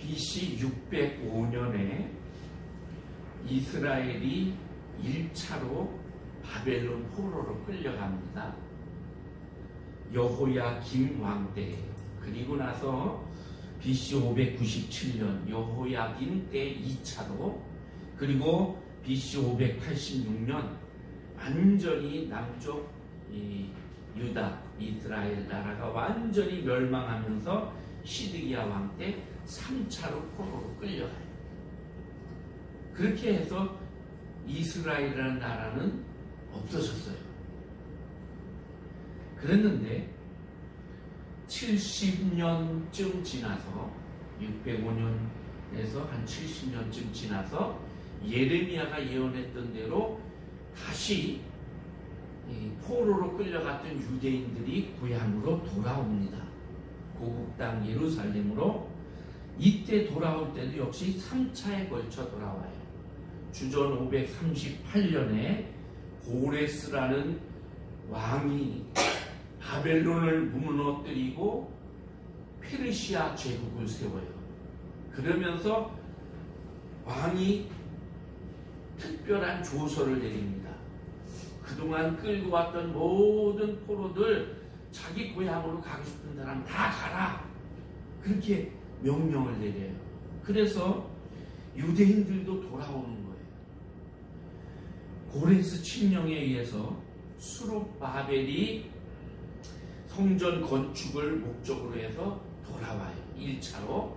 BC 605년에 이스라엘이 1차로 바벨론 포로로 끌려갑니다. 여호야김 왕 때예요. 그리고 나서 BC 597년 여호야김 때 2차로, 그리고 BC 586년 완전히 남쪽 유다, 이스라엘 나라가 완전히 멸망하면서 시드기야 왕 때 3차로 포로로 끌려가요. 그렇게 해서 이스라엘이라는 나라는 없어졌어요. 그랬는데 70년쯤 지나서, 605년에서 한 70년쯤 지나서 예레미야가 예언했던 대로 다시 포로로 끌려갔던 유대인들이 고향으로 돌아옵니다. 고국 땅 예루살렘으로. 이때 돌아올 때도 역시 3차에 걸쳐 돌아와요. 주전 538년에 고레스라는 왕이 바벨론을 무너뜨리고 페르시아 제국을 세워요. 그러면서 왕이 특별한 조서를 내립니다. 그동안 끌고 왔던 모든 포로들 자기 고향으로 가고 싶은 사람 다 가라, 그렇게 명령을 내려요. 그래서 유대인들도 돌아오는 거예요. 고레스 칙령에 의해서 수룹바벨이 성전 건축을 목적으로 해서 돌아와요. 1차로.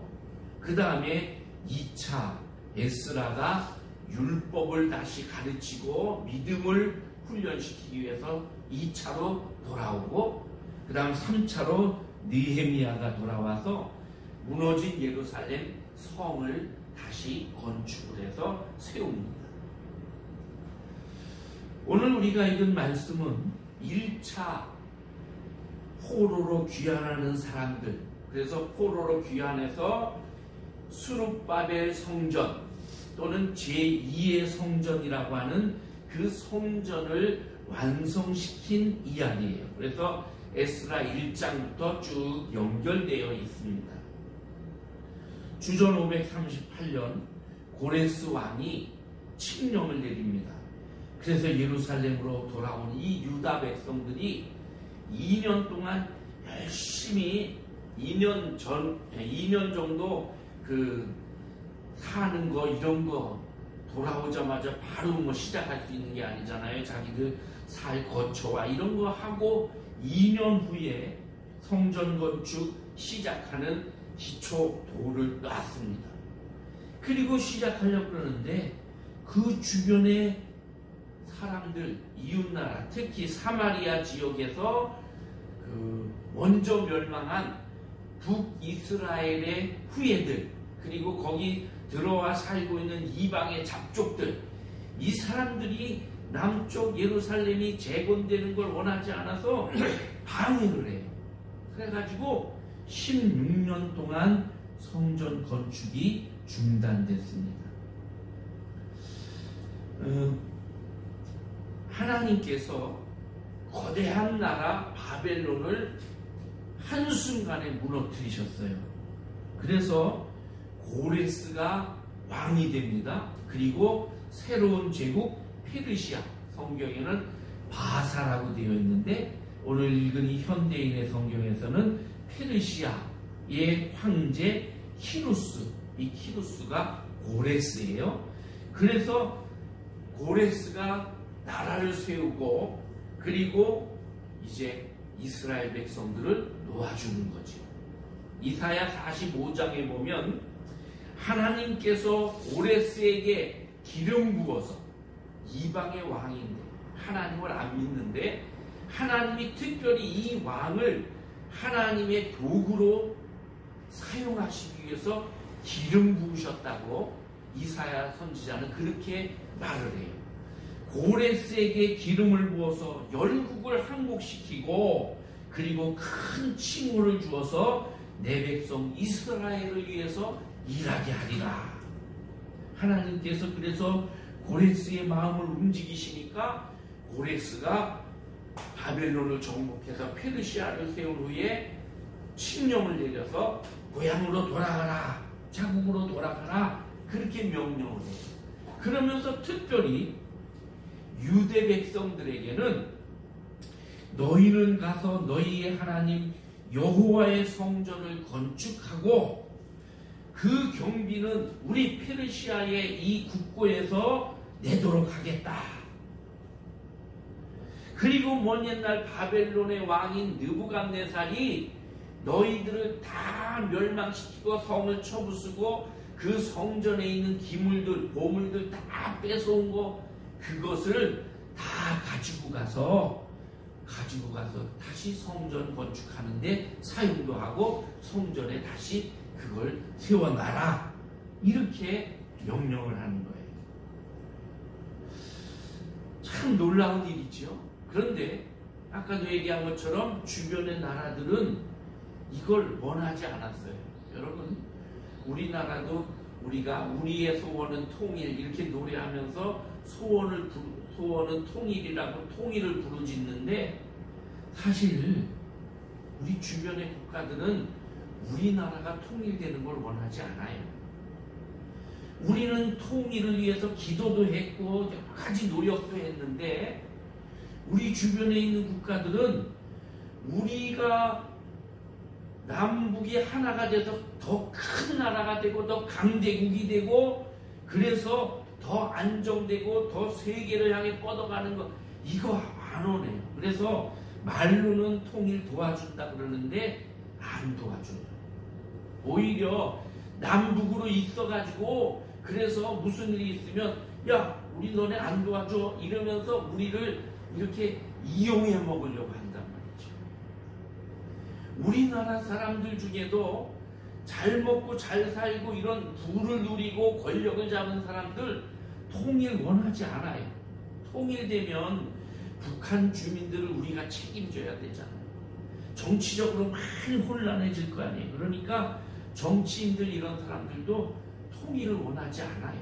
그 다음에 2차 에스라가 율법을 다시 가르치고 믿음을 훈련시키기 위해서 2차로 돌아오고, 그 다음 3차로 느헤미야가 돌아와서 무너진 예루살렘 성을 다시 건축을 해서 세웁니다. 오늘 우리가 읽은 말씀은 1차 포로로 귀환하는 사람들, 그래서 포로로 귀환해서 수룹바벨 성전 또는 제2의 성전이라고 하는 그 성전을 완성시킨 이야기예요. 그래서 에스라 1장부터 쭉 연결되어 있습니다. 주전 538년 고레스 왕이 칙령을 내립니다. 그래서 예루살렘으로 돌아온 이 유다 백성들이 2년 동안 열심히 2년 정도 사는 거, 이런 거 돌아오자마자 바로 뭐 시작할 수 있는 게 아니잖아요. 자기들 살 거처와 이런 거 하고 2년 후에 성전 건축 시작하는 기초 도를 놨습니다. 그리고 시작하려고 그러는데 그 주변에 사람들, 이웃나라, 특히 사마리아 지역에서 먼저 멸망한 북이스라엘의 후예들, 그리고 거기 들어와 살고 있는 이방의 잡족들, 이 사람들이 남쪽 예루살렘이 재건되는 걸 원하지 않아서 방해를 해요. 그래가지고 16년 동안 성전 건축이 중단됐습니다. 하나님께서 거대한 나라 바벨론을 한순간에 무너뜨리셨어요. 그래서 고레스가 왕이 됩니다. 그리고 새로운 제국 페르시아, 성경에는 바사라고 되어 있는데 오늘 읽은 이 현대인의 성경에서는 페르시아의 황제 키루스, 이 키루스가 고레스예요. 그래서 고레스가 나라를 세우고 그리고 이제 이스라엘 백성들을 놓아주는 거죠. 이사야 45장에 보면 하나님께서 고레스에게 기름 부어서, 이방의 왕인데 하나님을 안 믿는데 하나님이 특별히 이 왕을 하나님의 도구로 사용하시기 위해서 기름 부으셨다고 이사야 선지자는 그렇게 말을 해요. 고레스에게 기름을 부어서 열국을 항복시키고 그리고 큰 칭호를 주어서 내 백성 이스라엘을 위해서 일하게 하리라. 하나님께서 그래서 고레스의 마음을 움직이시니까 고레스가 바벨론을 정복해서 페르시아를 세운 후에 칙령을 내려서 고향으로 돌아가라. 자국으로 돌아가라. 그렇게 명령을 해요. 그러면서 특별히 유대 백성들에게는 너희는 가서 너희의 하나님 여호와의 성전을 건축하고 그 경비는 우리 페르시아의 이 국고에서 내도록 하겠다. 그리고 먼 옛날 바벨론의 왕인 느부갓네살이 너희들을 다 멸망시키고 성을 쳐부수고 그 성전에 있는 기물들, 보물들 다 뺏어온 거, 그것을 다 가지고 가서 다시 성전 건축하는데 사용도 하고 성전에 다시 그걸 세워놔라. 이렇게 명령을 하는 거예요. 참 놀라운 일이죠. 그런데 아까도 얘기한 것처럼 주변의 나라들은 이걸 원하지 않았어요. 여러분, 우리나라도 우리가 우리의 소원은 통일 이렇게 노래하면서 소원은 통일이라고 통일을 부르짖는데, 사실 우리 주변의 국가들은 우리나라가 통일되는 걸 원하지 않아요. 우리는 통일을 위해서 기도도 했고 여러 가지 노력도 했는데, 우리 주변에 있는 국가들은 우리가 남북이 하나가 돼서 더 큰 나라가 되고 더 강대국이 되고 그래서 더 안정되고 더 세계를 향해 뻗어가는 거, 이거 안 오네요. 그래서 말로는 통일 도와준다 그러는데 안 도와줘요. 오히려 남북으로 있어가지고 그래서 무슨 일이 있으면 야, 우리 너네 안 도와줘 이러면서 우리를 이렇게 이용해 먹으려고 한단 말이죠. 우리나라 사람들 중에도 잘 먹고 잘 살고 이런 부를 누리고 권력을 잡은 사람들 통일 원하지 않아요. 통일되면 북한 주민들을 우리가 책임져야 되잖아요. 정치적으로 많이 혼란해질 거 아니에요. 그러니까 정치인들 이런 사람들도 통일을 원하지 않아요.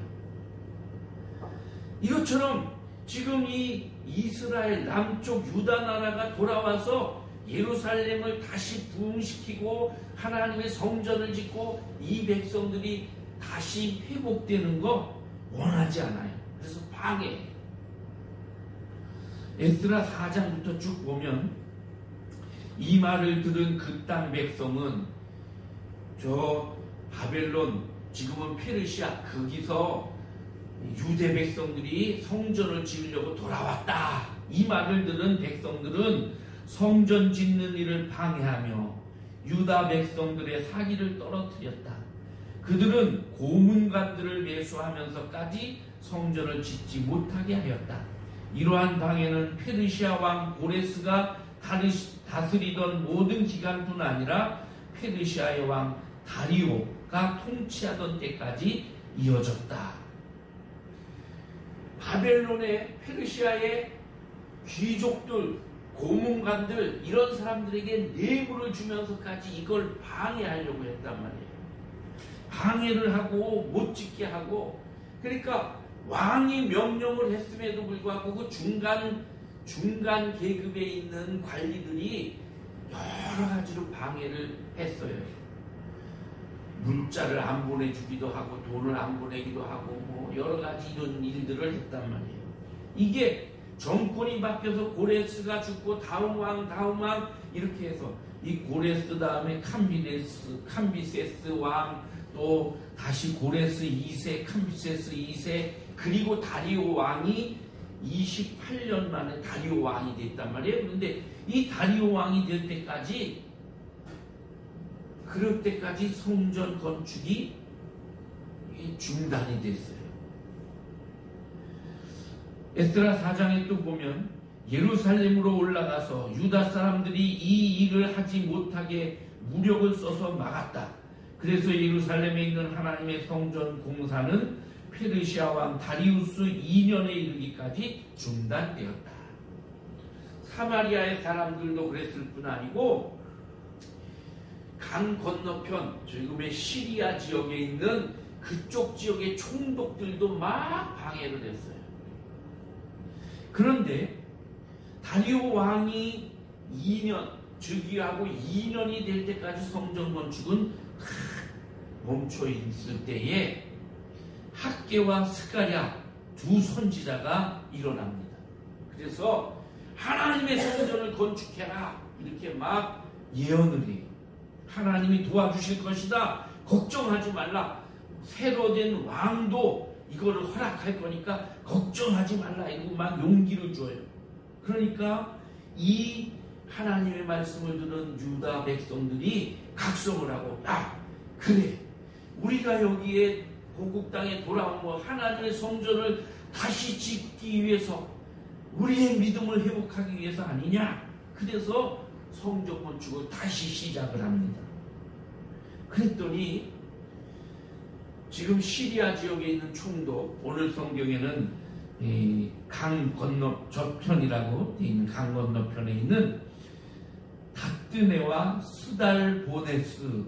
이것처럼 지금 이 이스라엘 남쪽 유다 나라가 돌아와서 예루살렘을 다시 부흥시키고 하나님의 성전을 짓고 이 백성들이 다시 회복되는 거 원하지 않아요. 그래서 방해해요. 에스라 4장부터 쭉 보면 이 말을 들은 그 땅 백성은 저 바벨론, 지금은 페르시아, 거기서 유대 백성들이 성전을 지으려고 돌아왔다. 이 말을 들은 백성들은 성전 짓는 일을 방해하며 유다 백성들의 사기를 떨어뜨렸다. 그들은 고문관들을 매수하면서까지 성전을 짓지 못하게 하였다. 이러한 방해는 페르시아 왕 고레스가 다스리던 모든 기간뿐 아니라 페르시아의 왕 다리오가 통치하던 때까지 이어졌다. 바벨론의 페르시아의 귀족들, 고문관들 이런 사람들에게 뇌물을 주면서까지 이걸 방해하려고 했단 말이에요. 방해를 하고 못 짓게 하고, 그러니까 왕이 명령을 했음에도 불구하고 그 중간 계급에 있는 관리들이 여러 가지로 방해를 했어요. 문자를 안 보내주기도 하고 돈을 안 보내기도 하고 뭐 여러 가지 이런 일들을 했단 말이에요. 이게 정권이 바뀌어서 고레스가 죽고 다음 왕 이렇게 해서 이 고레스 다음에 캄비세스 왕, 또 다시 고레스 2세, 캄비세스 2세, 그리고 다리오 왕이 28년 만에 다리오 왕이 됐단 말이에요. 그런데 이 다리오 왕이 될 때까지, 그럴 때까지 성전 건축이 중단이 됐어요. 에스라 4장에 또 보면 예루살렘으로 올라가서 유다 사람들이 이 일을 하지 못하게 무력을 써서 막았다. 그래서 예루살렘에 있는 하나님의 성전 공사는 페르시아 왕 다리우스 2년에 이르기까지 중단되었다. 사마리아의 사람들도 그랬을 뿐 아니고 강 건너편 지금의 시리아 지역에 있는 그쪽 지역의 총독들도 막 방해를 했어요. 그런데 다리오 왕이 2년 즉위하고 2년이 될 때까지 성전 건축은 멈춰 있을 때에 학개와 스가랴 두 선지자가 일어납니다. 그래서 하나님의 성전을 건축해라 이렇게 막 예언을 해요. 하나님이 도와주실 것이다. 걱정하지 말라. 새로 된 왕도 이거를 허락할 거니까 걱정하지 말라. 이러고 막 용기를 줘요. 그러니까 이 하나님의 말씀을 들은 유다 백성들이 각성을 하고, 야, 그래, 우리가 여기에 고국 땅에 돌아온 하나님의 성전을 다시 짓기 위해서, 우리의 믿음을 회복하기 위해서 아니냐. 그래서 성전 건축을 다시 시작을 합니다. 그랬더니 지금 시리아 지역에 있는 총독, 오늘 성경에는 강 건너편이라고 되어 있는 강 건너편에 있는 다뜨네와 스달보네스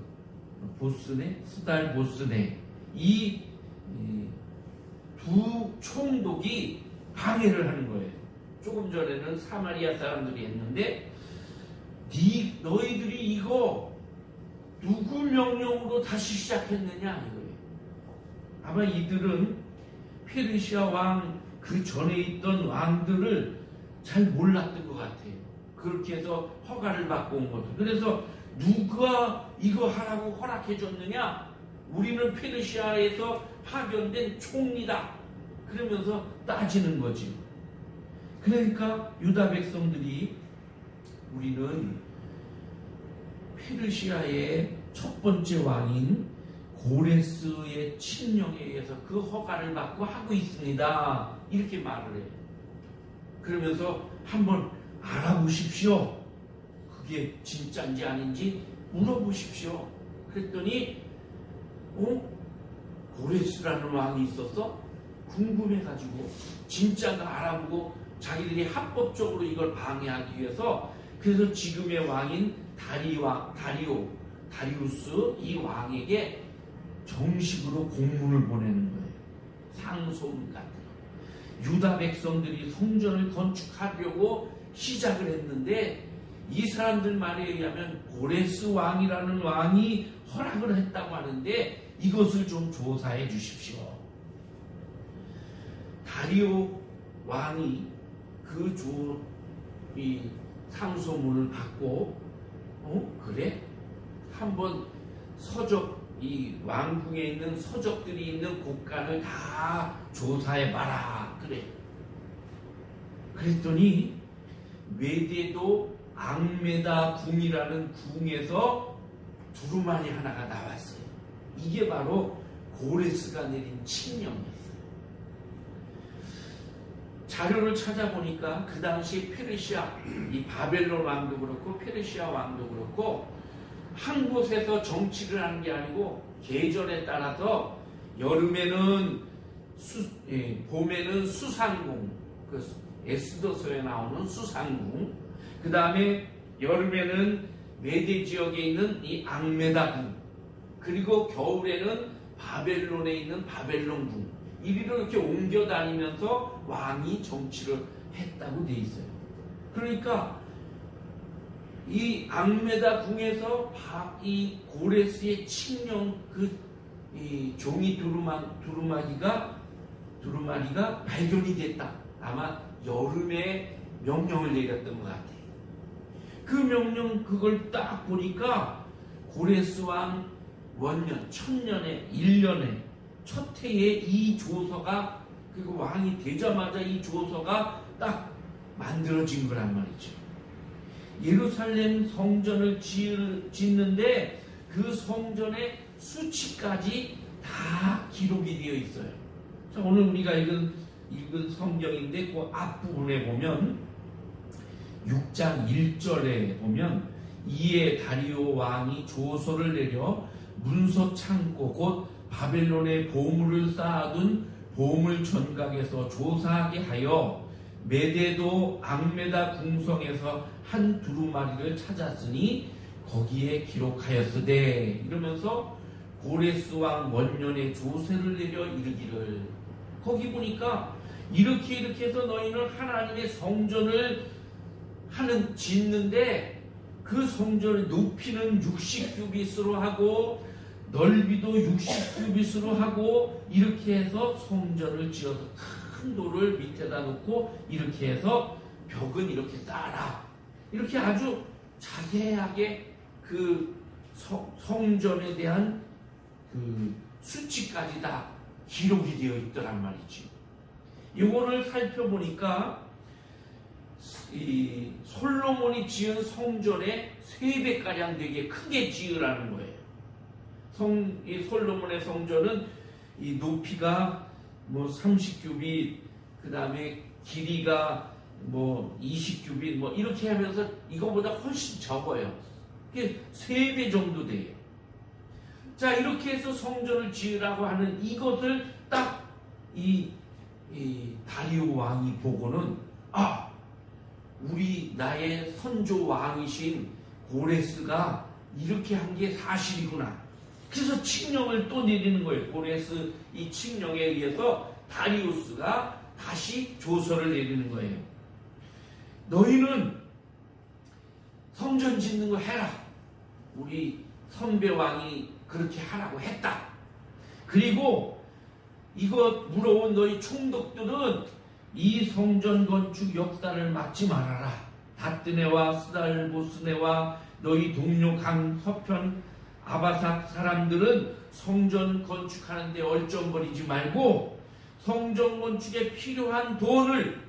보스네, 스달보스네, 이 두 총독이 방해를 하는 거예요. 조금 전에는 사마리아 사람들이 했는데, 너희들이 이거 누구 명령으로 다시 시작했느냐 이거예요. 아마 이들은 페르시아 왕 그 전에 있던 왕들을 잘 몰랐던 것 같아요. 그렇게 해서 허가를 받고 온 거죠. 그래서 누가 이거 하라고 허락해 줬느냐? 우리는 페르시아에서 파견된 총리다. 그러면서 따지는 거지. 그러니까 유다 백성들이 우리는 페르시아의 첫 번째 왕인 고레스의 칙령에 의해서 그 허가를 받고 하고 있습니다. 이렇게 말을 해요. 그러면서 한번 알아보십시오. 그게 진짜인지 아닌지 물어보십시오. 그랬더니 고레스라는 왕이 있었어? 궁금해가지고 진짜가 알아보고 자기들이 합법적으로 이걸 방해하기 위해서, 그래서 지금의 왕인 다리우스 이 왕에게 정식으로 공문을 보내는 거예요. 상소문 같은 거. 유다 백성들이 성전을 건축하려고 시작을 했는데 이 사람들 말에 의하면 고레스 왕이라는 왕이 허락을 했다고 하는데 이것을 좀 조사해 주십시오. 다리오 왕이 이 상소문을 받고, 그래? 한번 이 왕궁에 있는 서적들이 있는 곳간을 다 조사해봐라. 그래. 그랬더니 메데도 앙메다 궁이라는 궁에서 두루마리 하나가 나왔어요. 이게 바로 고레스가 내린 칙령이었어요. 자료를 찾아보니까 그 당시 페르시아, 이 바벨론 왕도 그렇고 페르시아 왕도 그렇고 한 곳에서 정치를 하는 게 아니고 계절에 따라서 여름에는 봄에는 수상궁, 그 에스더서에 나오는 수상궁, 그 다음에 여름에는 메데 지역에 있는 이 앙메다궁, 그리고 겨울에는 바벨론에 있는 바벨론궁, 이리로 이렇게 옮겨 다니면서 왕이 정치를 했다고 돼 있어요. 그러니까 이 앙메다 궁에서 이 고레스의 칙령 이 종이 두루마리가 발견이 됐다. 아마 여름에 명령을 내렸던 것 같아요. 그 명령 그걸 딱 보니까 고레스 왕 원년 1000년에 1년에 첫 해에 이 조서가, 그리고 왕이 되자마자 이 조서가 딱 만들어진 거란 말이죠. 예루살렘 성전을 짓는데 그 성전의 수치까지 다 기록이 되어 있어요. 자, 오늘 우리가 읽은 성경인데 그 앞부분에 보면 6장 1절에 보면, 이에 다리오 왕이 조서를 내려 문서 창고 곧 바벨론의 보물을 쌓아둔 보물 전각에서 조사하게 하여 메데도 앙메다 궁성에서 한 두루마리를 찾았으니 거기에 기록하였으되, 이러면서 고레스 왕 원년에 조세를 내려 이르기를, 거기 보니까 이렇게 해서 너희는 하나님의 성전을 짓는데 그 성전의 높이는 60규빗으로 하고 넓이도 60규빗으로 하고 이렇게 해서 성전을 지어서 큰 돌을 밑에다 놓고 이렇게 해서 벽은 이렇게 쌓아라. 이렇게 아주 자세하게 그 성전에 대한 그 수치까지 다 기록이 되어 있더란 말이지. 이거를 살펴보니까 이 솔로몬이 지은 성전의 3배가량 되게 크게 지으라는 거예요. 이 솔로몬의 성전은 이 높이가 뭐 30규빗, 그 다음에 길이가 뭐 20규빗, 뭐 이렇게 하면서 이거보다 훨씬 적어요. 이게 3배 정도 돼요. 자, 이렇게 해서 성전을 지으라고 하는 이것을 딱 이 다리오 왕이 보고는, 아, 우리 나의 선조 왕이신 고레스가 이렇게 한 게 사실이구나. 그래서 칙령을 또 내리는 거예요. 고레스 이 칙령에 의해서 다리우스가 다시 조서를 내리는 거예요. 너희는 성전 짓는 거 해라. 우리 선배 왕이 그렇게 하라고 했다. 그리고 이거 물어온 너희 총독들은 이 성전 건축 역사를 막지 말아라. 다뜨네와 스달보스네와 너희 동료 강 서편 아바삭 사람들은 성전 건축하는데 얼쩡거리지 말고 성전 건축에 필요한 돈을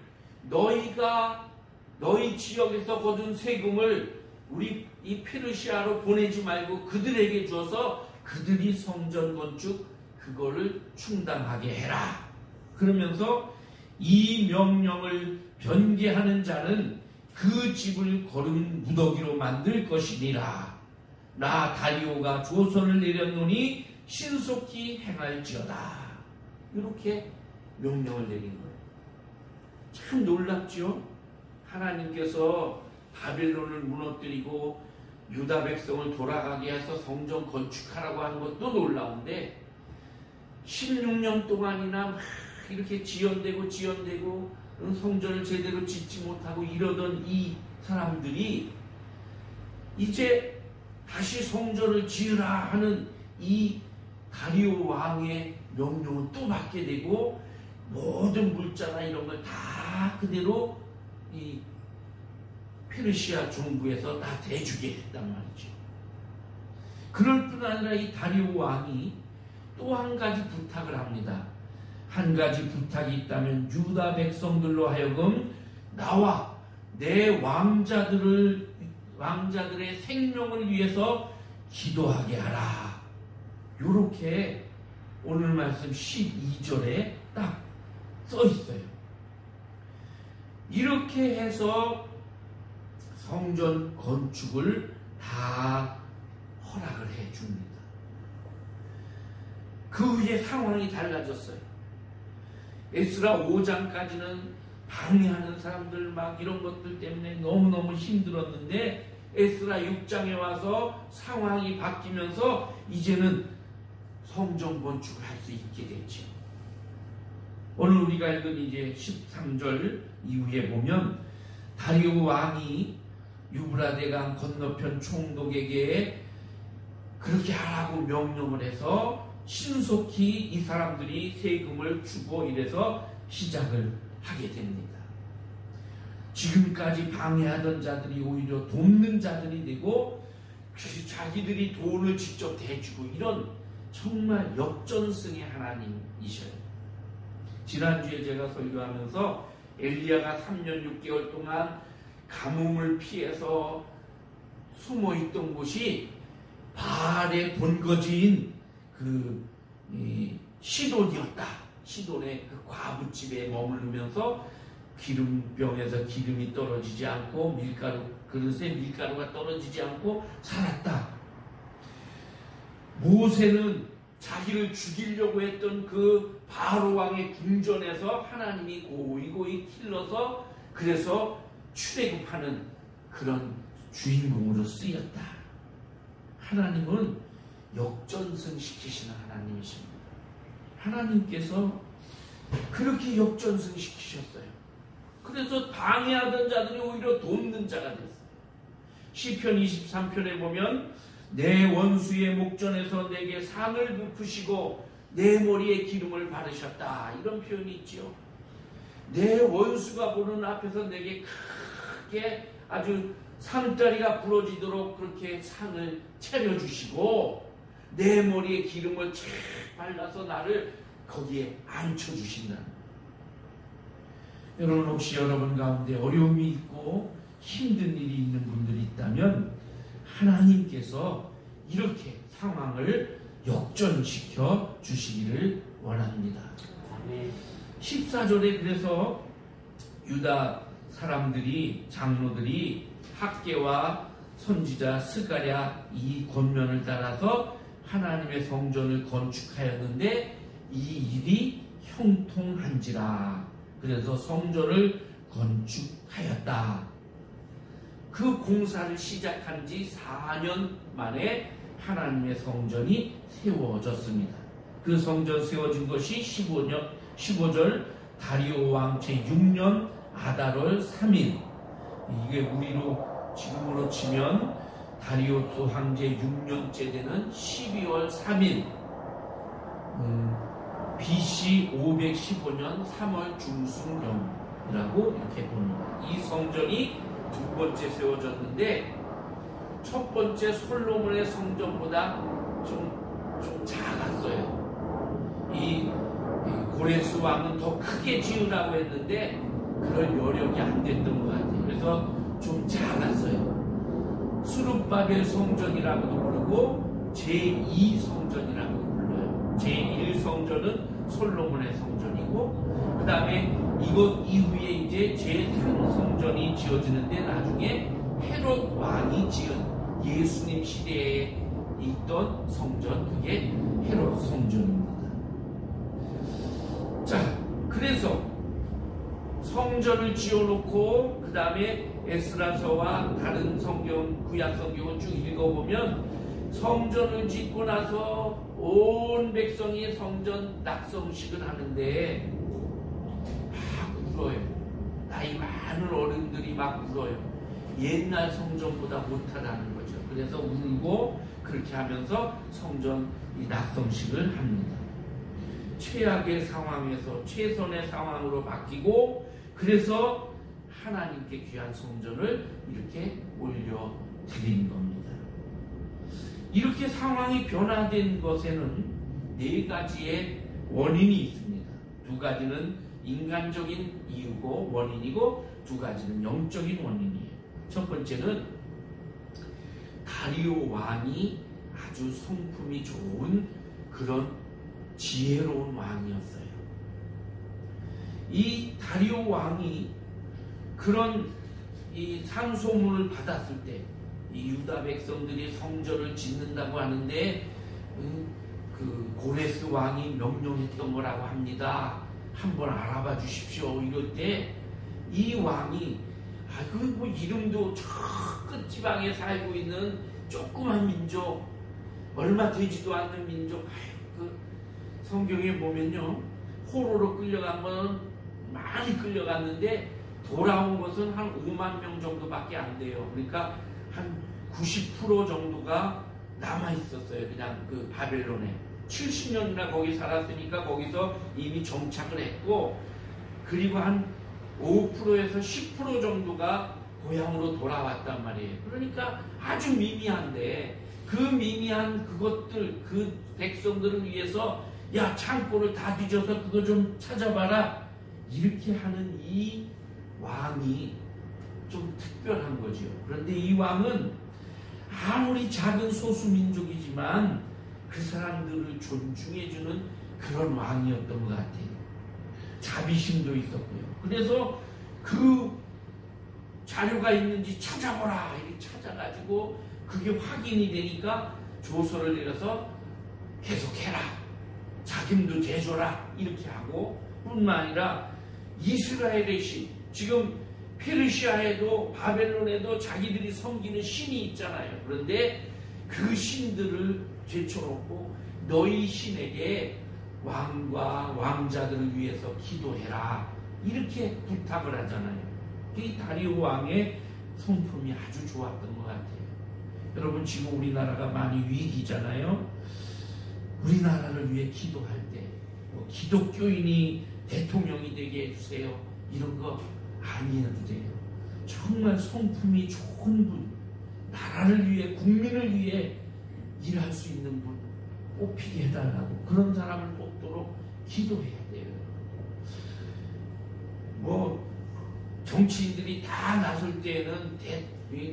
너희 지역에서 거둔 세금을 우리 이 페르시아로 보내지 말고 그들에게 줘서 그들이 성전 건축 그거를 충당하게 해라. 그러면서 이 명령을 변개하는 자는 그 집을 거른 무더기로 만들 것이니라. 나 다리오가 조서를 내렸노니 신속히 행할지어다. 이렇게 명령을 내린 거예요. 참 놀랍죠? 하나님께서 바벨론을 무너뜨리고 유다 백성을 돌아가게 해서 성전 건축하라고 하는 것도 놀라운데 16년 동안이나 막 이렇게 지연되고 성전을 제대로 짓지 못하고 이러던 이 사람들이 이제 다시 성전을 지으라 하는 이 다리오 왕의 명령을 또 받게 되고 모든 물자나 이런 걸 다 그대로 이 페르시아 정부에서 다 대주게 했단 말이죠. 그럴 뿐 아니라 이 다리오 왕이 또 한 가지 부탁을 합니다. 한 가지 부탁이 있다면 유다 백성들로 하여금 나와 내 왕자들의 생명을 위해서 기도하게 하라. 이렇게 오늘 말씀 12절에 딱 써 있어요. 이렇게 해서 성전 건축을 다 허락을 해 줍니다. 그 후에 상황이 달라졌어요. 에스라 5장까지는 방해하는 사람들 막 이런 것들 때문에 너무너무 힘들었는데 에스라 6장에 와서 상황이 바뀌면서 이제는 성전 건축을 할 수 있게 됐죠. 오늘 우리가 읽은 이제 13절 이후에 보면 다리오 왕이 유브라데강 건너편 총독에게 그렇게 하라고 명령을 해서 신속히 이 사람들이 세금을 주고 이래서 시작을 하게 됩니다. 지금까지 방해하던 자들이 오히려 돕는 자들이 되고 자기들이 돈을 직접 대주고 이런 정말 역전승의 하나님이셔요. 지난주에 제가 설교하면서 엘리야가 3년 6개월 동안 가뭄을 피해서 숨어있던 곳이 바알의 본거지인 시돈이었다. 시돈의 그 과부집에 머무르면서 기름병에서 기름이 떨어지지 않고 그릇에 밀가루가 떨어지지 않고 살았다. 모세는 자기를 죽이려고 했던 그 바로 왕의 궁전에서 하나님이 고이고이 길러서 그래서 출애굽하는 그런 주인공으로 쓰였다. 하나님은 역전승시키시는 하나님이십니다. 하나님께서 그렇게 역전승시키셨어요. 그래서 방해하던 자들이 오히려 돕는 자가 됐어요. 시편 23편에 보면 내 원수의 목전에서 내게 상을 베푸시고 내 머리에 기름을 바르셨다. 이런 표현이 있죠. 내 원수가 보는 앞에서 내게 크게 아주 상다리가 부러지도록 그렇게 상을 차려주시고 내 머리에 기름을 쫙 발라서 나를 거기에 앉혀주신다. 여러분, 혹시 여러분 가운데 어려움이 있고 힘든 일이 있는 분들이 있다면 하나님께서 이렇게 상황을 역전시켜 주시기를 원합니다. 14절에 그래서 유다 사람들이, 장로들이 학개와 선지자 스가랴 이 권면을 따라서 하나님의 성전을 건축하였는데 이 일이 형통한지라. 그래서 성전을 건축하였다. 그 공사를 시작한 지 4년 만에 하나님의 성전이 세워졌습니다. 그 성전 세워진 것이 15절 다리오 왕 제6년 아달월 3일. 이게 우리로 지금으로 치면 다리오스 황제 6년째 되는 12월 3일 BC 515년 3월 중순경이라고 이렇게 봅니다. 이 성전이 두 번째 세워졌는데 첫 번째 솔로몬의 성전보다 좀 작았어요. 이 고레스 왕은 더 크게 지으라고 했는데 그럴 여력이 안 됐던 것 같아요. 그래서 좀 작았어요. 수룹바벨 성전이라고도 부르고 제2 성전이라고도 불러요. 제1 성전은 솔로몬의 성전이고 그 다음에 이것 이후에 이제 제3 성전이 지어지는데 나중에 헤롯 왕이 지은 예수님 시대에 있던 성전, 그게 헤롯 성전입니다. 자, 그래서 성전을 지어놓고 그 다음에 에스라서와 다른 성경, 구약 성경을 쭉 읽어보면 성전을 짓고 나서 온 백성이 성전 낙성식을 하는데 막 울어요. 나이 많은 어른들이 막 울어요. 옛날 성전보다 못하다는 거죠. 그래서 울고 그렇게 하면서 성전 낙성식을 합니다. 최악의 상황에서 최선의 상황으로 바뀌고 그래서 하나님께 귀한 성전을 이렇게 올려드린 겁니다. 이렇게 상황이 변화된 것에는 네 가지의 원인이 있습니다. 두 가지는 인간적인 이유고 원인이고 두 가지는 영적인 원인이에요. 첫 번째는 다리오 왕이 아주 성품이 좋은 그런 지혜로운 왕이었어요. 이 다리오 왕이 그런 이 상소문을 받았을 때 이 유다 백성들이 성전을 짓는다고 하는데 그 고레스 왕이 명령했던 거라고 합니다. 한번 알아봐 주십시오. 이럴 때 이 왕이 그 뭐 이름도 저 끝지방에 살고 있는 조그만 민족, 얼마 되지도 않는 민족, 그 성경에 보면요 포로로 끌려간 거는 많이 끌려갔는데 돌아온 것은 한 5만 명 정도밖에 안 돼요. 그러니까 한 90% 정도가 남아 있었어요. 그냥 그 바벨론에 70년이나 거기 살았으니까 거기서 이미 정착을 했고, 그리고 한 5%에서 10% 정도가 고향으로 돌아왔단 말이에요. 그러니까 아주 미미한데 그 미미한 그것들, 그 백성들을 위해서 야 창고를 다 뒤져서 그거 좀 찾아봐라 이렇게 하는 이 왕이 좀 특별한 거죠. 그런데 이 왕은 아무리 작은 소수민족이지만 그 사람들을 존중해주는 그런 왕이었던 것 같아요. 자비심도 있었고요. 그래서 그 자료가 있는지 찾아보라 이렇게 찾아가지고 그게 확인이 되니까 조서를 내려서 계속해라, 자금도 대줘라 이렇게 하고, 뿐만 아니라 이스라엘의 신, 지금 페르시아에도 바벨론에도 자기들이 섬기는 신이 있잖아요. 그런데 그 신들을 제쳐놓고 너희 신에게 왕과 왕자들을 위해서 기도해라 이렇게 부탁을 하잖아요. 이 다리오 왕의 성품이 아주 좋았던 것 같아요. 여러분 지금 우리나라가 많이 위기잖아요. 우리나라를 위해 기도할 때 뭐 기독교인이 대통령이 되게 해주세요 이런 거 아니어도 돼요. 정말 성품이 좋은 분, 나라를 위해 국민을 위해 일할 수 있는 분 뽑히게 해달라고, 그런 사람을 뽑도록 기도해야 돼요. 뭐 정치인들이 다 나설 때에는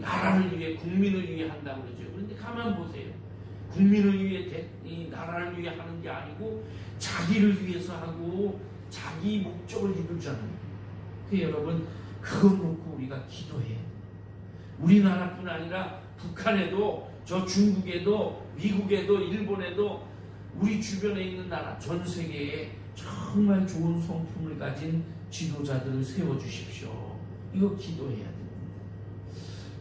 나라를 위해 국민을 위해 한다고 그러죠. 그런데 가만 보세요. 국민을 위해 이 나라를 위해 하는 게 아니고 자기를 위해서 하고 자기 목적을 이루잖아요. 그 여러분 그것 놓고 우리가 기도해야 돼요. 우리나라뿐 아니라 북한에도, 저 중국에도, 미국에도, 일본에도, 우리 주변에 있는 나라 전 세계에 정말 좋은 성품을 가진 지도자들을 세워주십시오. 이거 기도해야 됩니다.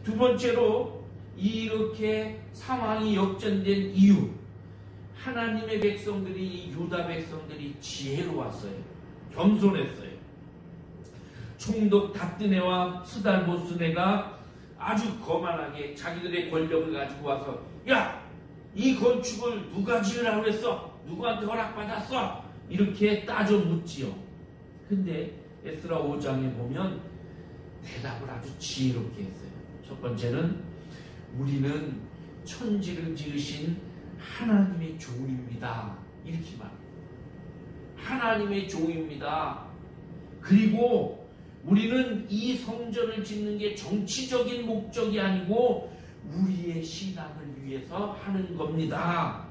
두 번째로 이렇게 상황이 역전된 이유, 하나님의 백성들이, 유다 백성들이 지혜로웠어요. 겸손했어요. 총독 답드네와 스달보스네가 아주 거만하게 자기들의 권력을 가지고 와서, 야! 이 건축을 누가 지으라고 했어? 누구한테 허락받았어? 이렇게 따져 묻지요. 근데 에스라 5장에 보면 대답을 아주 지혜롭게 했어요. 첫 번째는 우리는 천지를 지으신 하나님의 종입니다. 이렇게 말해요. 하나님의 종입니다. 그리고 우리는 이 성전을 짓는 게 정치적인 목적이 아니고 우리의 신앙을 위해서 하는 겁니다.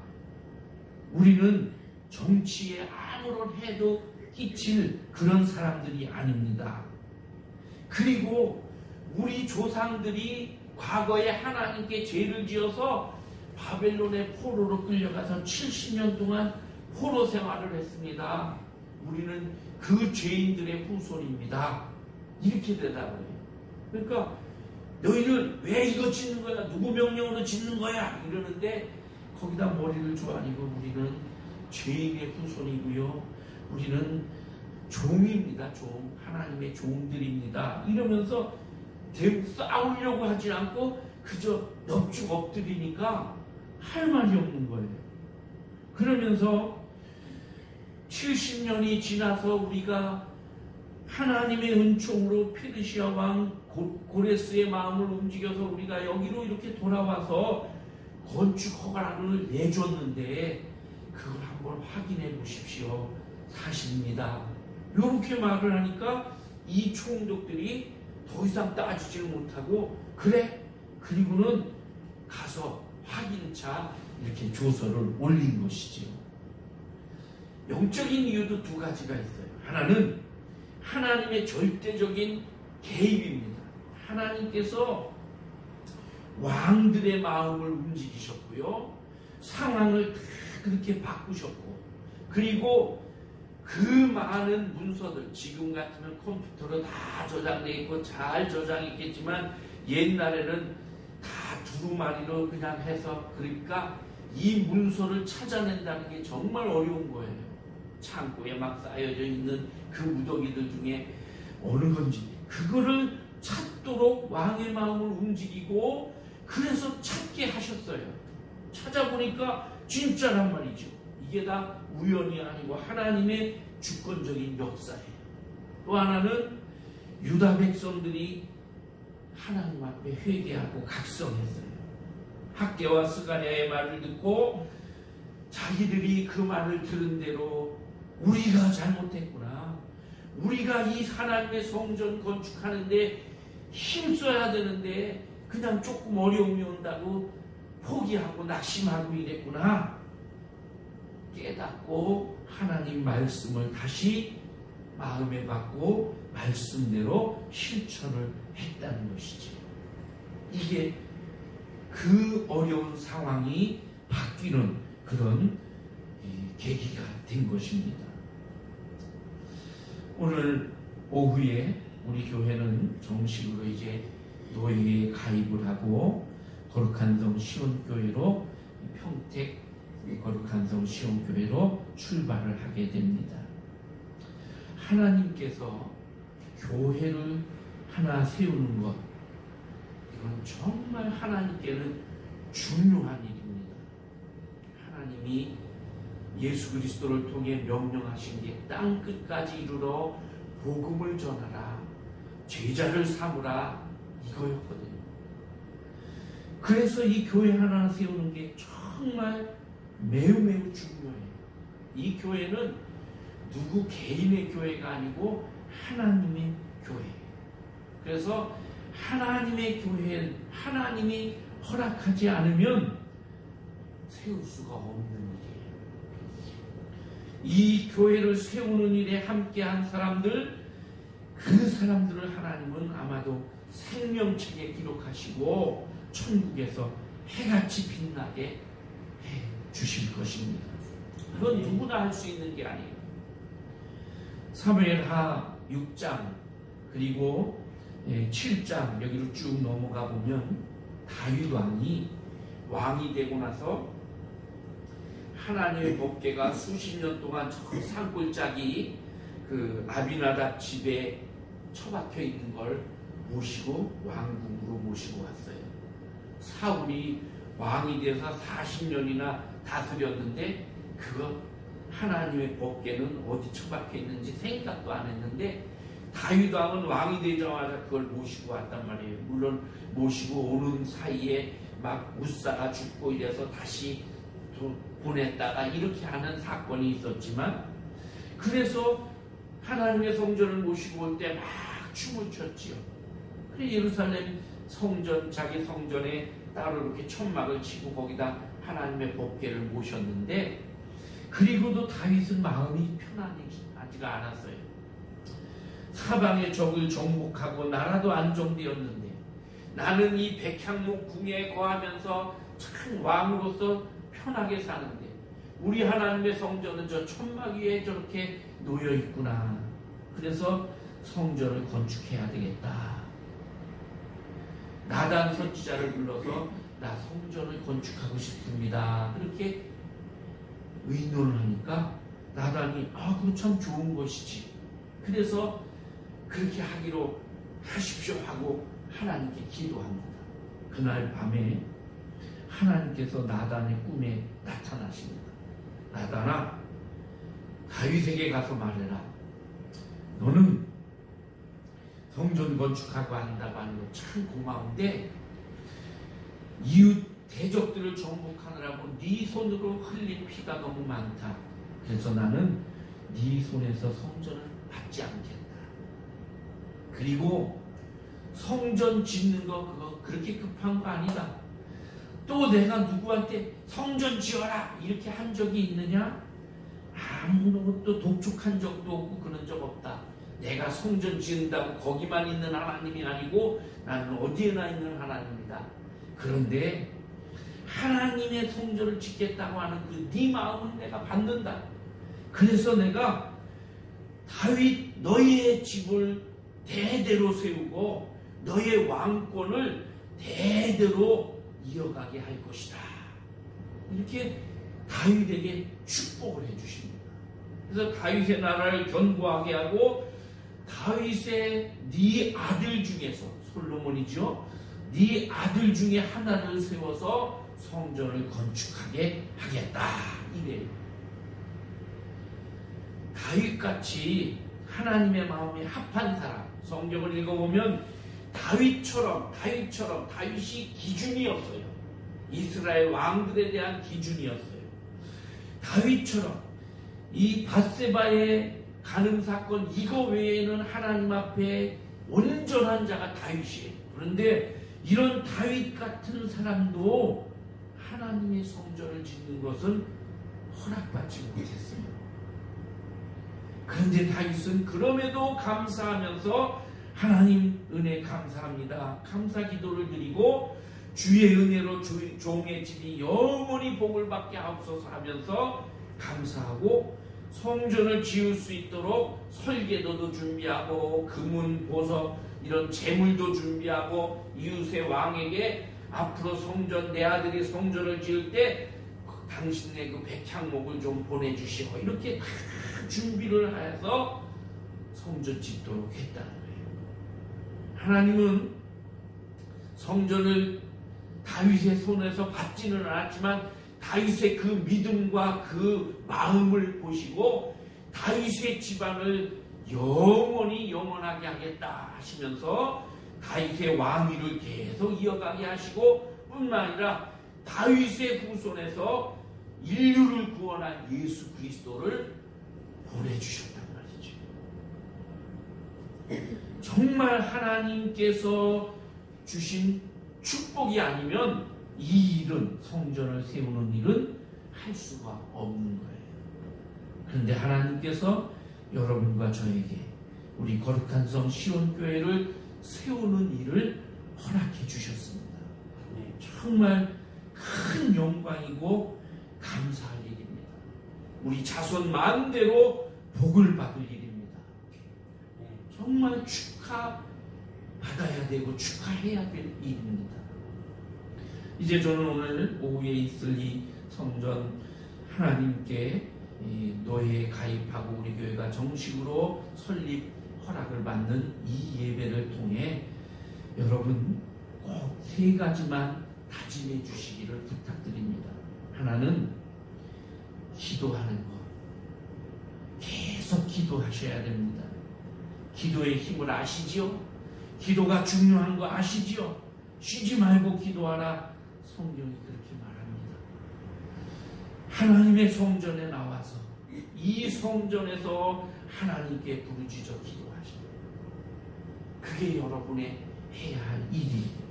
우리는 정치에 아무런 해도 끼칠 그런 사람들이 아닙니다. 그리고 우리 조상들이 과거에 하나님께 죄를 지어서 바벨론의 포로로 끌려가서 70년 동안 포로 생활을 했습니다. 우리는 그 죄인들의 후손입니다. 이렇게 대답을 해요. 그러니까 너희들 왜 이거 짓는 거야? 누구 명령으로 짓는 거야? 이러는데 거기다 머리를 조아리고 우리는 죄인의 후손이고요. 우리는 종입니다. 종. 하나님의 종들입니다. 이러면서 싸우려고 하지 않고 그저 넙죽 엎드리니까 할 말이 없는 거예요. 그러면서 70년이 지나서 우리가 하나님의 은총으로 페르시아 왕 고레스의 마음을 움직여서 우리가 여기로 이렇게 돌아와서 건축 허가를 내줬는데 그걸 한번 확인해 보십시오. 사실입니다. 이렇게 말을 하니까 이 총독들이 더 이상 따지지를 못하고 그래? 그리고는 가서 확인차 이렇게 조서를 올린 것이지요. 영적인 이유도 두 가지가 있어요. 하나는 하나님의 절대적인 개입입니다. 하나님께서 왕들의 마음을 움직이셨고요. 상황을 다 그렇게 바꾸셨고, 그리고 그 많은 문서들, 지금 같으면 컴퓨터로 다 저장되어 있고 잘 저장했겠지만 옛날에는 다 두루마리로 그냥 해서, 그러니까 이 문서를 찾아낸다는 게 정말 어려운 거예요. 창고에 막 쌓여져 있는 그 무더기들 중에 어느 건지 그거를 찾도록 왕의 마음을 움직이고 그래서 찾게 하셨어요. 찾아보니까 진짜란 말이죠. 이게 다 우연이 아니고 하나님의 주권적인 역사예요. 또 하나는 유다 백성들이 하나님 앞에 회개하고 각성했어요. 학개와 스가랴의 말을 듣고 자기들이 그 말을 들은 대로 우리가 잘못했구나. 우리가 이 하나님의 성전 건축하는데 힘써야 되는데 그냥 조금 어려움이 온다고 포기하고 낙심하고 이랬구나. 깨닫고 하나님 말씀을 다시 마음에 받고 말씀대로 실천을 했다는 것이지. 이게 그 어려운 상황이 바뀌는 그런 계기가 된 것입니다. 오늘 오후에 우리 교회는 정식으로 이제 노예에 가입을 하고 거룩한 성 시온교회로, 평택 거룩한 성 시온교회로 출발을 하게 됩니다. 하나님께서 교회를 하나 세우는 것, 이건 정말 하나님께는 중요한 일입니다. 하나님이 예수 그리스도를 통해 명령하신 게 땅 끝까지 이르러 복음을 전하라, 제자를 삼으라, 이거였거든요. 그래서 이 교회 하나 세우는 게 정말 매우 중요해요. 이 교회는 누구 개인의 교회가 아니고 하나님의 교회예요. 그래서 하나님의 교회는 하나님이 허락하지 않으면 세울 수가 없는 일이에요. 이 교회를 세우는 일에 함께한 사람들, 그 사람들을 하나님은 아마도 생명책에 기록하시고 천국에서 해같이 빛나게 해 주실 것입니다. 그건 누구나 할 수 있는 게 아니에요. 사무엘하 6장 그리고 7장 여기로 쭉 넘어가 보면 다윗 왕이 되고 나서 하나님의 법궤가 수십 년 동안 저 산골짜기 그 아비나답 집에 처박혀 있는 걸 모시고 왕궁으로 모시고 왔어요. 사울이 왕이 돼서 40년이나 다스렸는데 그거 하나님의 법궤는 어디 처박혀 있는지 생각도 안 했는데 다윗 왕은 왕이 되자마자 그걸 모시고 왔단 말이에요. 물론 모시고 오는 사이에 막 우사가 죽고 이래서 다시 보냈다가 이렇게 하는 사건이 있었지만, 그래서 하나님의 성전을 모시고 올 때 막 춤을 췄지요. 그래서 예루살렘 성전, 자기 성전에 따로 이렇게 천막을 치고 거기다 하나님의 법궤를 모셨는데, 그리고도 다윗은 마음이 편안하지가 않았어요. 사방의 적을 정복하고 나라도 안정되었는데 나는 이 백향목 궁에 거하면서 참 왕으로서 편하게 사는데 우리 하나님의 성전은 저 천막 위에 저렇게 놓여 있구나. 그래서 성전을 건축해야 되겠다. 나단 선지자를 불러서 나 성전을 건축하고 싶습니다. 그렇게 의논을 하니까 나단이 그거 참 좋은 것이지. 그래서 그렇게 하기로 하십시오 하고 하나님께 기도합니다. 그날 밤에 하나님께서 나단의 꿈에 나타나십니다. 나단아, 다윗에게 가서 말해라. 너는 성전 건축하고 한다고 하는 거 참 고마운데 이웃 대적들을 정복하느라고 네 손으로 흘린 피가 너무 많다. 그래서 나는 네 손에서 성전을 받지 않겠다. 그리고 성전 짓는 거 그거 그렇게 급한 거 아니다. 또 내가 누구한테 성전 지어라 이렇게 한 적이 있느냐? 아무것도 독촉한 적도 없고 그런 적 없다. 내가 성전 지은다고 거기만 있는 하나님이 아니고 나는 어디에나 있는 하나님이다. 그런데 하나님의 성전을 짓겠다고 하는 그 네 마음은 내가 받는다. 그래서 내가 다윗 너희의 집을 대대로 세우고 너희의 왕권을 대대로 이어가게 할 것이다. 이렇게 다윗에게 축복을 해주십니다. 그래서 다윗의 나라를 견고하게 하고 다윗의 네 아들 중에서 솔로몬이죠. 네 아들 중에 하나를 세워서 성전을 건축하게 하겠다. 이래요. 다윗같이 하나님의 마음에 합한 사람, 성경을 읽어보면 다윗이 기준이었어요. 이스라엘 왕들에 대한 기준이었어요. 다윗처럼 이 밧세바의 간음 사건 이거 외에는 하나님 앞에 온전한 자가 다윗이에요. 그런데 이런 다윗 같은 사람도 하나님의 성전을 짓는 것은 허락받지 못했어요. 그런데 다윗은 그럼에도 감사하면서 하나님 은혜 감사합니다. 감사 기도를 드리고 주의 은혜로 종의 집이 영원히 복을 받게 하옵소서 하면서 감사하고 성전을 지을 수 있도록 설계도도 준비하고 금은 보석 이런 재물도 준비하고 이웃의 왕에게 앞으로 성전 내 아들이 성전을 지을 때 당신의 그 백향목을 좀 보내주시오 이렇게 다 준비를 해서 성전 짓도록 했다는 거예요. 하나님은 성전을 다윗의 손에서 받지는 않았지만 다윗의 그 믿음과 그 마음을 보시고 다윗의 집안을 영원히 영원하게 하겠다 하시면서 다윗의 왕위를 계속 이어가게 하시고 뿐만 아니라 다윗의 후손에서 인류를 구원한 예수 그리스도를 보내주셨단 말이죠. 정말 하나님께서 주신 축복이 아니면 이 일은, 성전을 세우는 일은 할 수가 없는 거예요. 그런데 하나님께서 여러분과 저에게 우리 거룩한 성 시온교회를 세우는 일을 허락해 주셨습니다. 정말 큰 영광이고 감사할 일입니다. 우리 자손 마음대로 복을 받을 일입니다. 정말 축하받아야 되고 축하해야 될 일입니다. 이제 저는 오늘 오후에 있을 이 성전 하나님께 노예에 가입하고 우리 교회가 정식으로 설립 허락을 받는 이 예배를 통해 여러분 꼭 3가지만 다짐해 주시기를 부탁드립니다. 하나는 기도하는 것. 계속 기도하셔야 됩니다. 기도의 힘을 아시지요? 기도가 중요한 거 아시지요? 쉬지 말고 기도하라. 성경이 그렇게 말합니다. 하나님의 성전에 나와서 이 성전에서 하나님께 부르짖어 기도하시라. 그게 여러분의 해야 할 일이에요.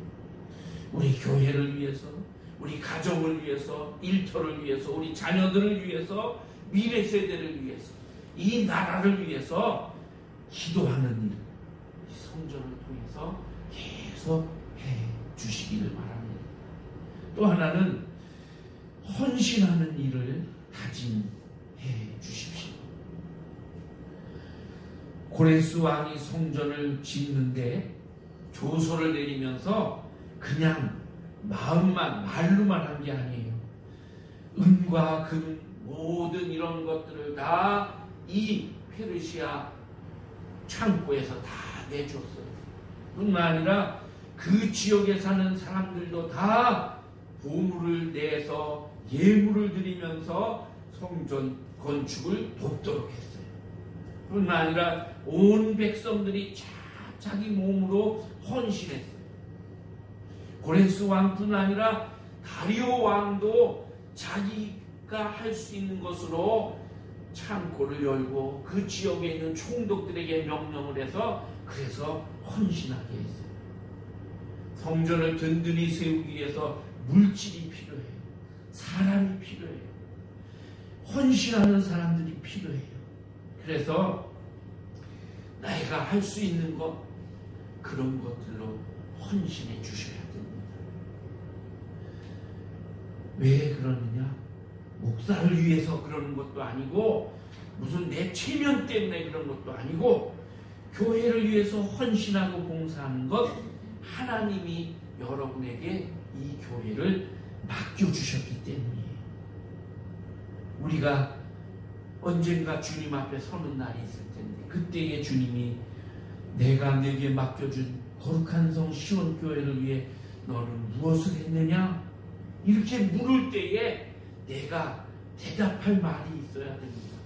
우리 교회를 위해서, 우리 가정을 위해서, 일터를 위해서, 우리 자녀들을 위해서, 미래 세대를 위해서, 이 나라를 위해서 기도하는 일, 이 성전을 통해서 계속 해 주시기를 바랍니다. 또 하나는 헌신하는 일을 다짐해 주십시오. 고레스 왕이 성전을 짓는데 조서를 내리면서 그냥 마음만, 말로만 한 게 아니에요. 은과 금, 모든 이런 것들을 다 이 페르시아 창고에서 다 내줬어요. 뿐만 아니라 그 지역에 사는 사람들도 다 보물을 내서 예물을 드리면서 성전 건축을 돕도록 했어요. 뿐만 아니라 온 백성들이 자기 몸으로 헌신했어요. 고레스 왕뿐 아니라 다리오 왕도 자기가 할 수 있는 것으로 창고를 열고 그 지역에 있는 총독들에게 명령을 해서 그래서 헌신하게 했어요. 성전을 든든히 세우기 위해서 물질이 필요해요. 사람이 필요해요. 헌신하는 사람들이 필요해요. 그래서 내가 할 수 있는 것, 그런 것들로 헌신해 주셔야 됩니다. 왜 그러느냐? 목사를 위해서 그러는 것도 아니고 무슨 내 체면 때문에 그런 것도 아니고 교회를 위해서 헌신하고 봉사하는 것, 하나님이 여러분에게 이 교회를 맡겨주셨기 때문이에요. 우리가 언젠가 주님 앞에 서는 날이 있을 텐데 그때에 주님이 내가 내게 맡겨준 거룩한 성 시온교회를 위해 너는 무엇을 했느냐? 이렇게 물을 때에 내가 대답할 말이 있어야 됩니다.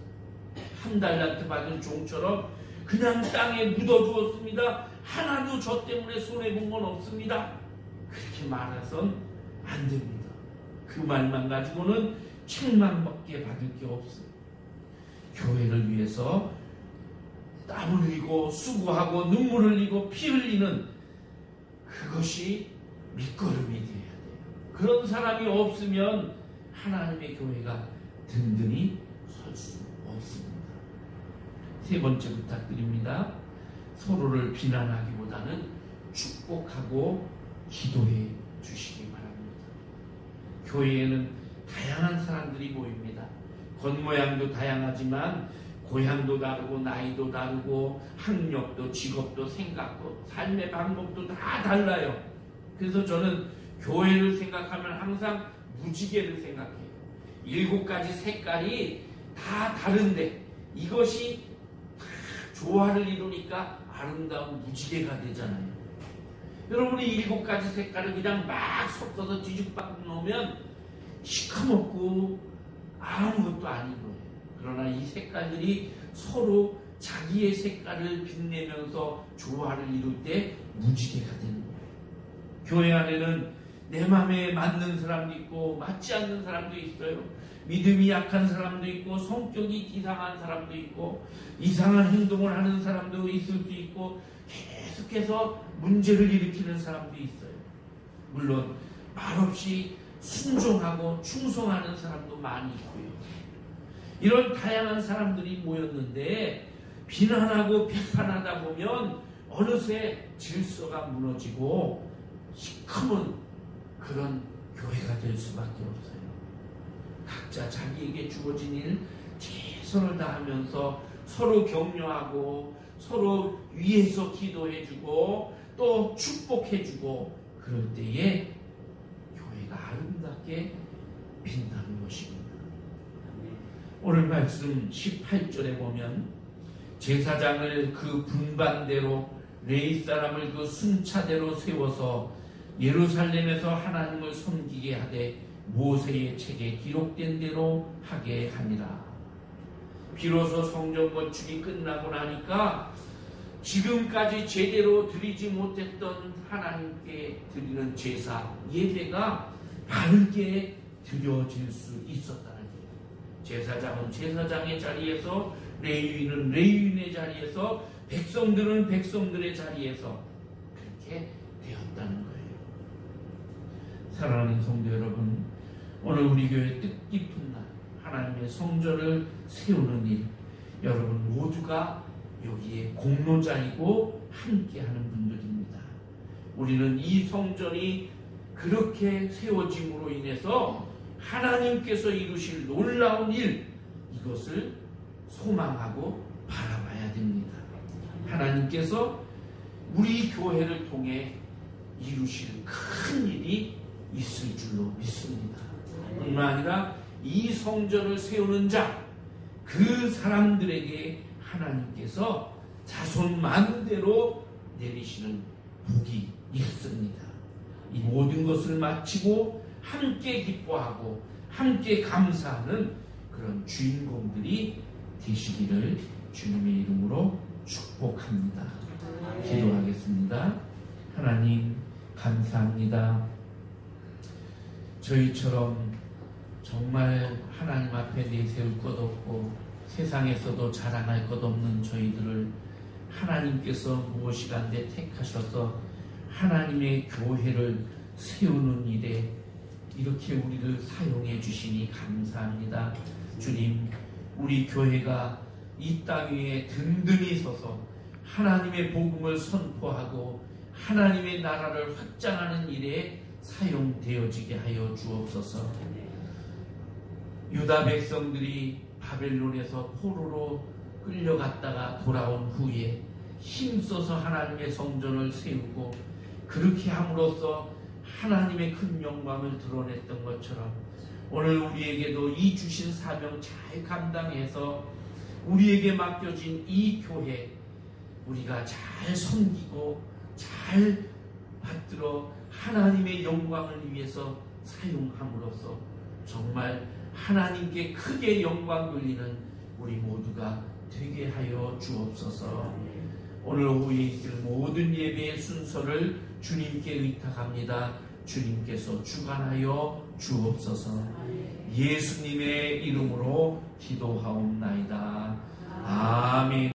한 달란트 받은 종처럼 그냥 땅에 묻어두었습니다. 하나도 저 때문에 손해본 건 없습니다. 그렇게 말해선 안 됩니다. 그 말만 가지고는 책망밖에 받을 게 없어요. 교회를 위해서 땀 흘리고 수고하고 눈물 흘리고 피 흘리는 그것이 밑거름이 되어야 돼요. 그런 사람이 없으면 하나님의 교회가 든든히 설 수 없습니다. 3번째 부탁드립니다. 서로를 비난하기보다는 축복하고 기도해 주시기 바랍니다. 교회에는 다양한 사람들이 모입니다. 겉모양도 다양하지만 고향도 다르고 나이도 다르고 학력도 직업도 생각도 삶의 방법도 다 달라요. 그래서 저는 교회를 생각하면 항상 무지개를 생각해요. 7가지 색깔이 다 다른데 이것이 조화를 이루니까 아름다운 무지개가 되잖아요. 여러분이 7가지 색깔을 그냥 막 섞어서 뒤죽박죽 놓으면 시커멓고 아무것도 아닌 거예요. 그러나 이 색깔들이 서로 자기의 색깔을 빛내면서 조화를 이룰 때 무지개가 되는 거예요. 교회 안에는 내 마음에 맞는 사람도 있고 맞지 않는 사람도 있어요. 믿음이 약한 사람도 있고 성격이 이상한 사람도 있고 이상한 행동을 하는 사람도 있을 수 있고 계속해서 문제를 일으키는 사람도 있어요. 물론 말없이 순종하고 충성하는 사람도 많이 있고요. 이런 다양한 사람들이 모였는데 비난하고 비판하다 보면 어느새 질서가 무너지고 시커먼 그런 교회가 될 수밖에 없어요. 각자 자기에게 주어진 일 최선을 다하면서 서로 격려하고 서로 위에서 기도해주고 또 축복해주고 그럴 때에 교회가 아름답게 빛나는 것입니다. 오늘 말씀 18절에 보면 제사장을 그 분반대로 레위 사람을 그 순차대로 세워서 예루살렘에서 하나님을 섬기게 하되 모세의 책에 기록된 대로 하게 하니라. 비로소 성전 건축이 끝나고 나니까 지금까지 제대로 드리지 못했던 하나님께 드리는 제사, 예배가 바르게 드려질 수 있었다는 거예요. 제사장은 제사장의 자리에서, 레위인은 레위인의 자리에서, 백성들은 백성들의 자리에서 그렇게 되었다는 거예요. 사랑하는 성도 여러분, 오늘 우리 교회 뜻깊은 날 하나님의 성전을 세우는 일, 여러분 모두가 여기에 공로자이고 함께하는 분들입니다. 우리는 이 성전이 그렇게 세워짐으로 인해서 하나님께서 이루실 놀라운 일, 이것을 소망하고 바라봐야 됩니다. 하나님께서 우리 교회를 통해 이루실 큰 일이 있을 줄로 믿습니다. 뿐만 아니라 이 성전을 세우는 자, 그 사람들에게 하나님께서 자손 많은대로 내리시는 복이 있습니다. 이 모든 것을 마치고 함께 기뻐하고 함께 감사하는 그런 주인공들이 되시기를 주님의 이름으로 축복합니다. 기도하겠습니다. 하나님 감사합니다. 저희처럼 정말 하나님 앞에 내세울 것 없고 세상에서도 자랑할 것 없는 저희들을 하나님께서 무엇이간데 택하셔서 하나님의 교회를 세우는 일에 이렇게 우리를 사용해 주시니 감사합니다. 주님, 우리 교회가 이 땅 위에 든든히 서서 하나님의 복음을 선포하고 하나님의 나라를 확장하는 일에 사용되어지게 하여 주옵소서. 유다 백성들이 바벨론에서 포로로 끌려갔다가 돌아온 후에 힘써서 하나님의 성전을 세우고 그렇게 함으로써 하나님의 큰 영광을 드러냈던 것처럼 오늘 우리에게도 이 주신 사명 잘 감당해서 우리에게 맡겨진 이 교회 우리가 잘 섬기고 잘 받들어 하나님의 영광을 위해서 사용함으로써 정말 하나님께 크게 영광 돌리는 우리 모두가 되게 하여 주옵소서. 오늘 오후에 있을 모든 예배의 순서를 주님께 의탁합니다. 주님께서 주관하여 주옵소서. 예수님의 이름으로 기도하옵나이다.